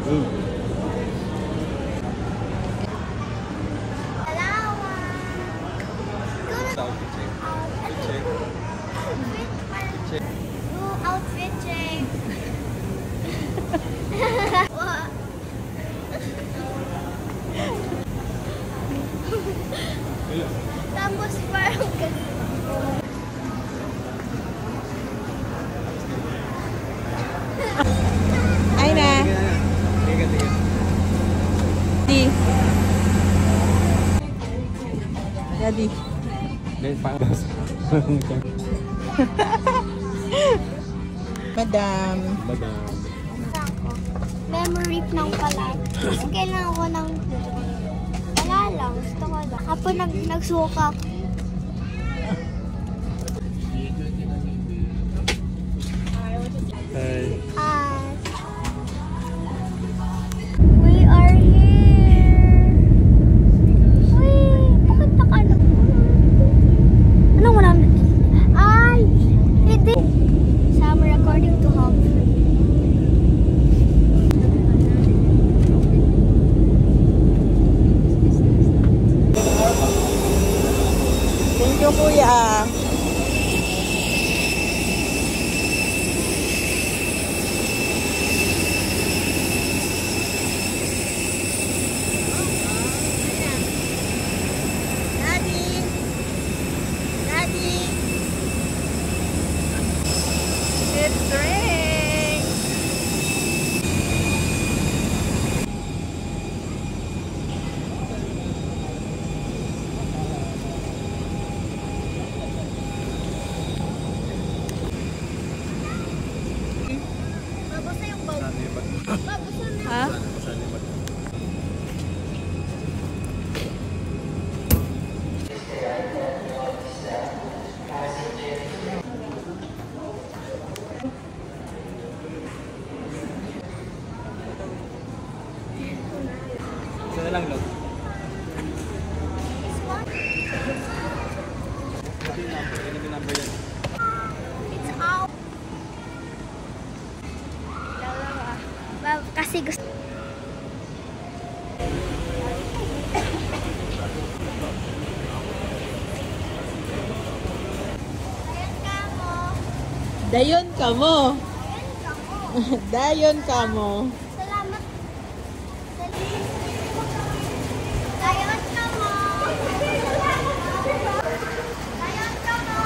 Outfit check. Tapos parang ay na. Di. Jadi. Madam. memory ng pala. Kasi kailangan ko ng wala lang. Gusto ko lang. Kapag nagsuka ko. Hi. We are here. Uy, bakit nakala ko? Anong wala? Ay, hindi. Summer according to Humphrey. Thank you, kuya. Ha? Isa na lang, no? Ito yung number yan. It's out. Kasi gusto. Dayon ka mo. Dayon ka mo. Salamat. Dayon ka mo. Dayon ka mo.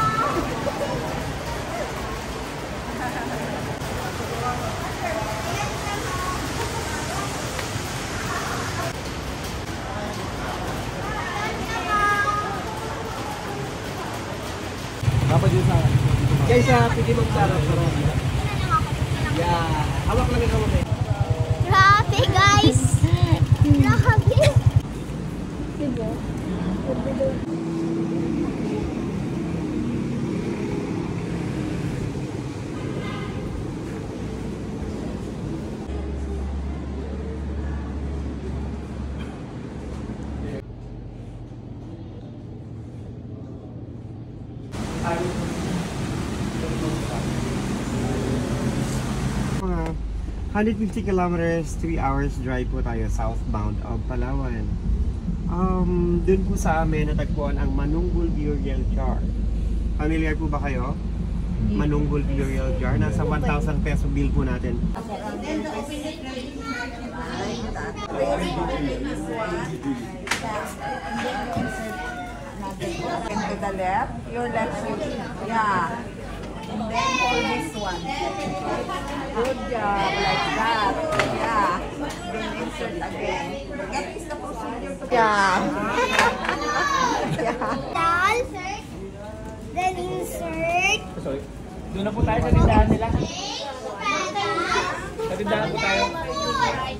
Dapat yun sa akin. Kaysa pwede magsarap sa roon. Yeah. Hawak lang yung kamay. Grabe guys. Grabe. Diba? Mga 150 kilometers, 3 hours drive po tayo southbound of Palawan. Doon po sa amin natagpuan ang Manunggul Burial Jar. Familiar po ba kayo? Manunggul Burial Jar. Nasa 1,000 peso bill po natin. To the left, your left foot. Yeah. And then hold this one. Good job, like that. Yeah. Then insert again. That is the procedure to yeah. Yeah. Then insert. Sorry. Doon na po tayo sa tindahan nila. Sa tindahan po tayo.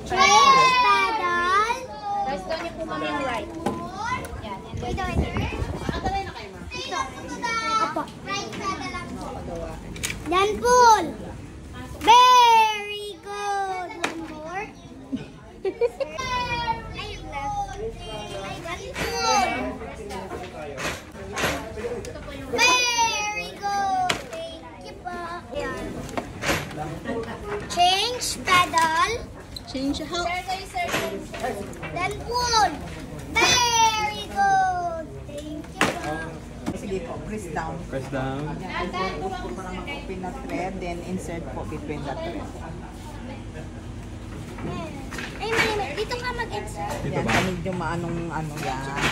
Change pedal. Tapos doon yung pumami yung right. Yan. Wait, wait. Nakataway na kayo, ma? Apa. Right pedal lang po. Then pull. Very good. One more. Ay, left. Ay, one pull. Very good. Thank you po. Ayan. Change pedal. Change how? Then pull. Very good. Thank you. Sige po, press down. Press down. Yan, pupush po para mag-open na thread, then insert po between the thread. Ay, mali. Dito ka mag-insert. Yan, sa medyo maanong ano yan.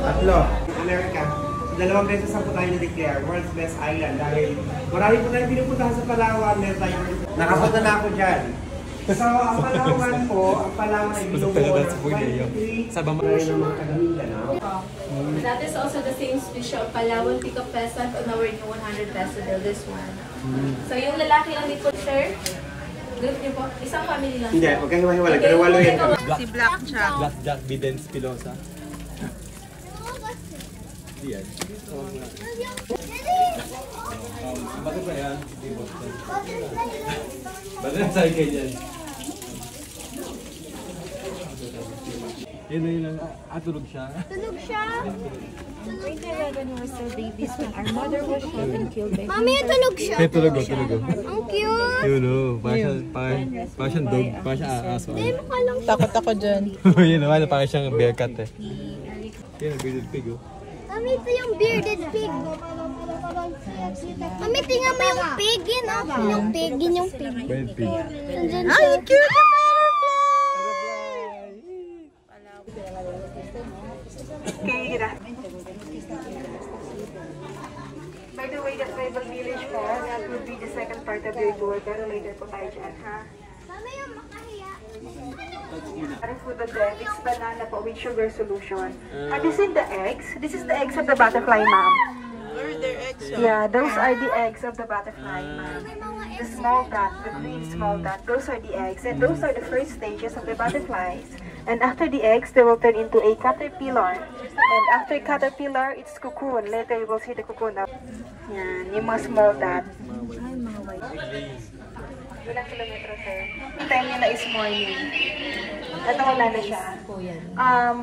Tatlo. America. Dalawang beses ang po tayo na-declare World's Best Island dahil marami po tayong pinupuntahan sa Palawan. Meron tayong nakapunta na ako dyan. So, ang Palawan po, ang Palawan ay binubuo ng 23 Sa Bama- tayo ng mga taga-Mindanao. That is also the same speech of Palawan Pick Up Peasant on our new 100 peso bill, this one. So yung lalaki lang dito, sir, group niyo po, isang family lang. Hindi, huwag kang hiwa-hiwala. Pero walo yan kami. Si Blackjack. Blackjack Bidens Pilosa. Di yan. Bakit ba yan? Di Boston. Bakit ang sabi kayo dyan? Yun na yun lang. Tulog siya. Tulog siya. When we were still babies, when our mother was shot and killed by Mami, tulog siya. Tulog ko, tulog ko. Ang cute. Yun o. Parang siyang dog. Parang siyang aso. Hindi mo ka lang. Takot ako dyan. Yun o. Parang siyang bear cat eh. Yun ang bearded pig oh. Mami, ito yung bearded pig. Mami, tingnan mo yung pig. Yun, oh. Yung pig. Yun yung pig. Wild pig. Nandyan siya. Cute! By the way, the tribal village po, that would be the second part of your tour, pero later po tayo dyan, ha? Mami, yung makahiya. Para food on them, it's banana po with sugar solution. And this is the eggs. This is the eggs of the butterfly, ma'am. Where are their eggs? Yeah, those are the eggs of the butterfly, ma'am. The small dot, the green small dot, those are the eggs. And those are the first stages of the butterflies. And after the eggs, they will turn into a caterpillar. And after caterpillar, it's cocoon. Later, you will see the cocoon. Yan, yung mga small dot. Ilang kilometro, sir? Yung time nila is morning. Ito wala na siya.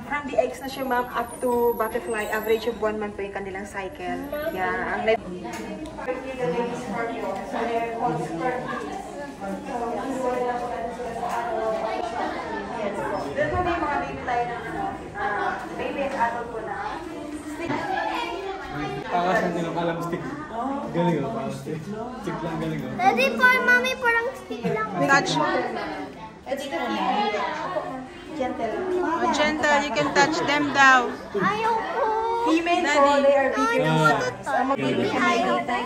From the eggs na siya, ma'am, up to butterfly, average of 1 month po yung kanilang cycle. Yeah, ang net. The ladies scorpio. So, they're called scorpions. Doon po may mga baby tayo na baby and adult po na. Pakasan nila palang stick. Galing oh. Parang stick. Stick lang galing oh. Daddy, mami, parang stick lang. Touch. Gentle. Oh, gentle, you can touch them daw. Ayaw ko. Female po, they are big. Baby, ayaw ko.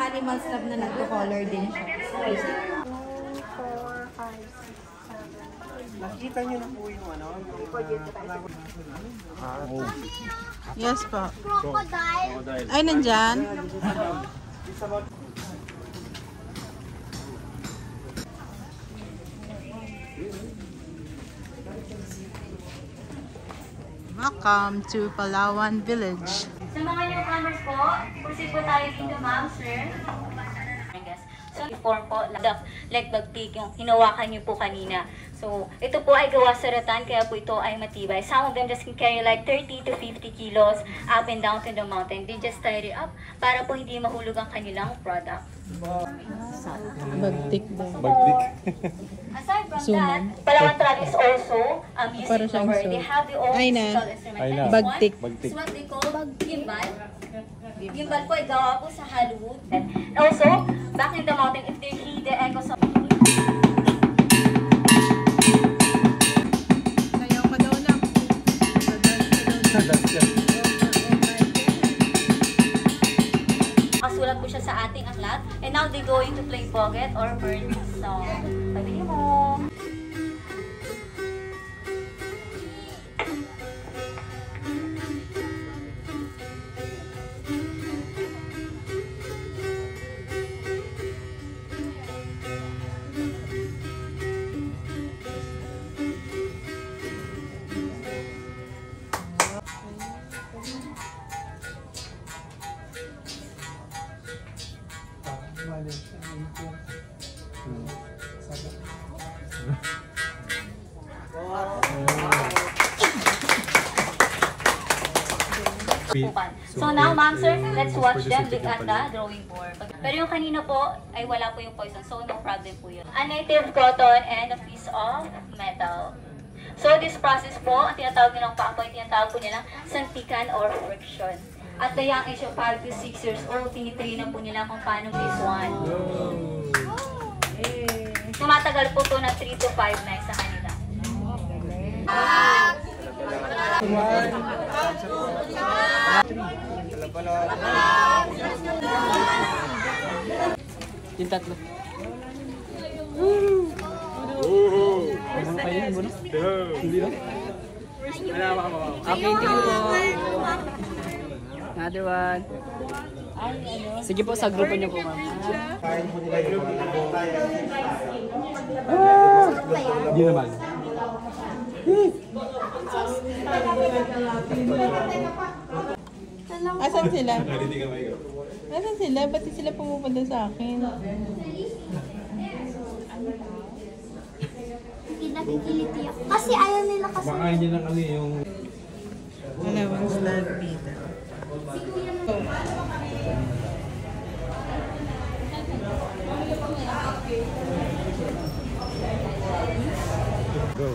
Animal stuff na nagko-color din siya. 4, 5, 6, 7. Nakikita niyo na po yung ano? Yes po. Crocodile. Ay, nandyan. Welcome to Palawan Village. Sa mga newcomers po, proceed po tayo dito, ma'am, sir. So, form po, leg bag pick, yung hinawakan niyo po kanina. So, ito po ay gawa sa rattan, kaya po ito ay matibay. Some of them just can carry like 30 to 50 kilos up and down to the mountain. They just tie it up para po hindi mahulog ang kanilang product. Bagtik daw. Bagtik. Aside from that, Palawan Travel is also a Para music siyang lover. so. They have the own Ay na. musical instrument. Ay na. That is Bagtik. Bagtik. what they call gimbal. Gimbal po ay gawa po sa Hollywood. And also, back in the mountain, if they hear the echoes of Sayaw ka daw lang. Kasulat po siya sa ating aklat. And now they going to play pocket or bird song. Pabili mo. Pukan. So now, ma'am, sir, let's watch them look at the drawing board. Pero yung kanina po, ay wala po yung poison. So no problem po yun. A native cotton and a piece of metal. So this process po, ang tinatawag nilang papoy, tinatawag po nilang santikan or friction. At the young age of 5 to 6 years old, tinitrain na po nila kung paano this one. Tumatagal po to na 3 to 5 nights sa kanila. Yung tatlo. Hindi na? Okay, thank you po. Another one. Sige po, sa grupo niyo po, ma'am. Hindi naman. Asan sila? Asan sila? Ba't di sila pumupunta sa akin? Hindi nakikiliti ako. Kasi ayaw nila kasi. Makain niya ng ano yung... Wala, mas nagpita. Go.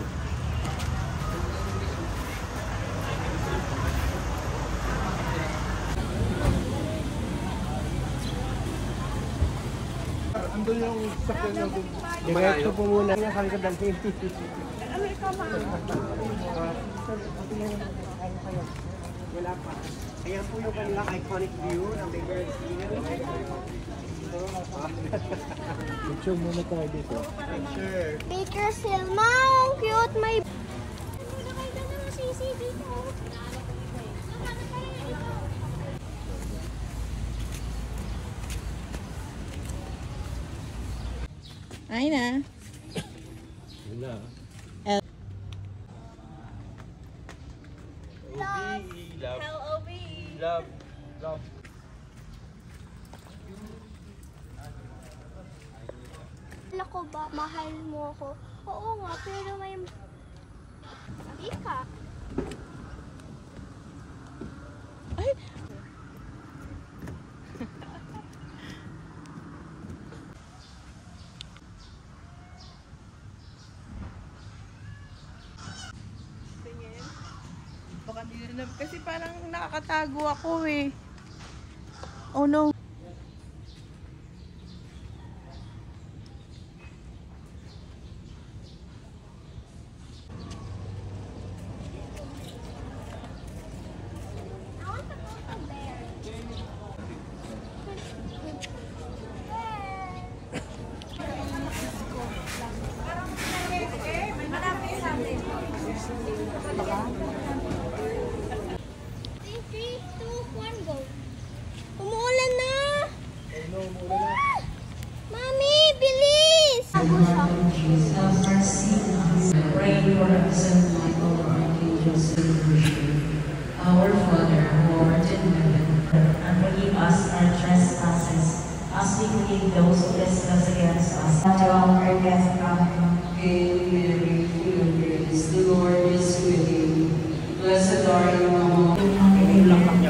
Andun yung sakyan na doon. Diretso po muna niya sa likod ng TV. Wala pa. Ayan po yung kanilang iconic view ng Baker's Inn. Picture muna tayo dito. Picture. Baker's Hill. Mom, cute. May... sisi dito. Ay na. Wala. Love. L-O-V. Love. Love. Wala ko ba? Mahal mo ako. Oo nga, pero may... Hindi ka. Ay! Baka di na, kasi parang nakakatago ako eh. Oh no. I want to go to there. Three, two, one, go. Umuulan na! Mami, bilis! Jesus, mercy on us. Pray for us and Michael, Archangel, Saint Lucia. Our Father, who art in heaven, and forgive us our trespasses, as we forgive those who trespass against us. Not our death, Hail Mary, full of grace, the Lord is with you. Blessed are you among women,